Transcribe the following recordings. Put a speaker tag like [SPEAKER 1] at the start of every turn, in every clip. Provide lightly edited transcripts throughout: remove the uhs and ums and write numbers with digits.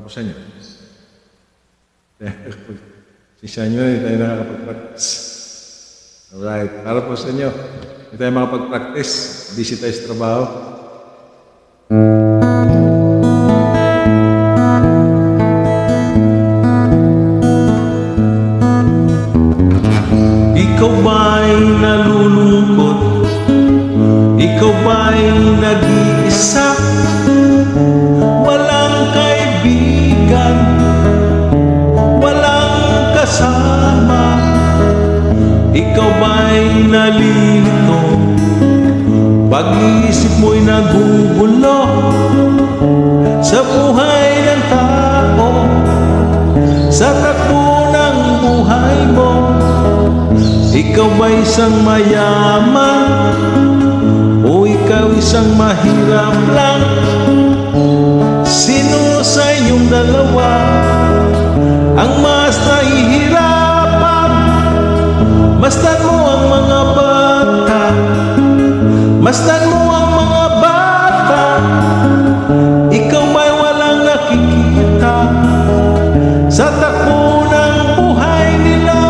[SPEAKER 1] Para po sa inyo. Sisa nyo, hindi tayo nakakapag-practice. Alright, para po sa inyo. Hindi tayo makapag-practice. Busy tayo sa trabaho.
[SPEAKER 2] Ikaw ba'y nalulungkot? Ikaw ba'y nag-iisa? Walang kaibigan, walang kasama. Ikaw ba'y nalilito? Pag-iisip mo'y nagugulo sa buhay ng tao, sa takbo ng buhay mo. Ikaw ba isang mayaman o ikaw isang mahirap lang? Sino sa inyong dalawa ang mas nahihirapan? Masdan mo ang mga bata, masdan mo ang mga bata. Ikaw ba'y walang nakikita sa takbo ng buhay nila?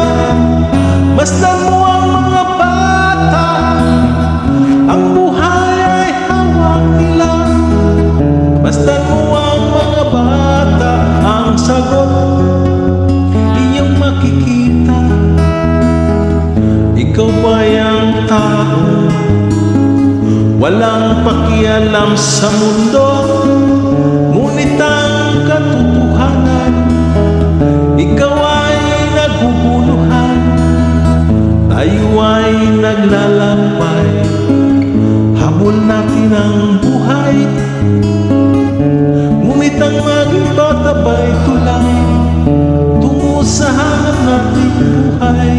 [SPEAKER 2] Masdan mo ang mga bata, ang buhay ay hawak nila. Masdan mo ang mga bata, ang sagot iyong makikita. Ikaw ba'y ang tao, walang pakialam sa mundo, ngunit ang katotohanan, ikaw ay naguguluhan. Tayo ay naglalakbay, habol natin ang buhay, ngunit ang maging bata ba'y tulay tungo sa hanap nating buhay.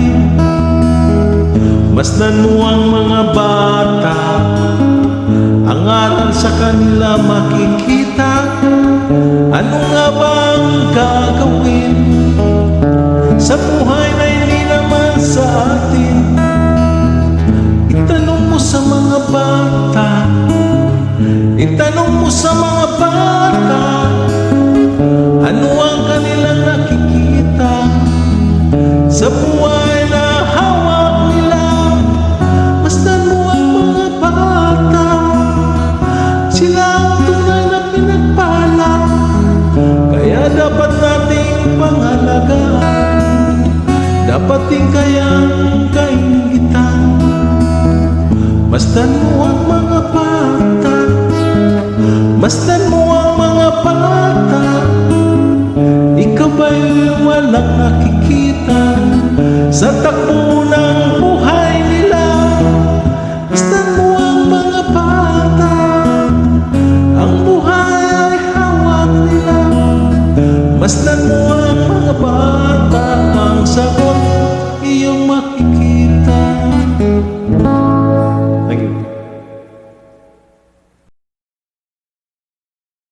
[SPEAKER 2] Masdan mo ang mga bata, ang aral sa kanila makikita. Ano nga bang gagawin sa buhay na hindi naman sa atin? Itanong mo sa mga bata, itanong mo sa mga bata, ano ang kanilang nakikita sa buhay na hawak nila. Masdan mo ang mga bata, sila ang tunay na pinagpala, kaya dapat nating pangalagaan, dapat din kayang kaingitan. Masdan mo ang mga bata, masdan mo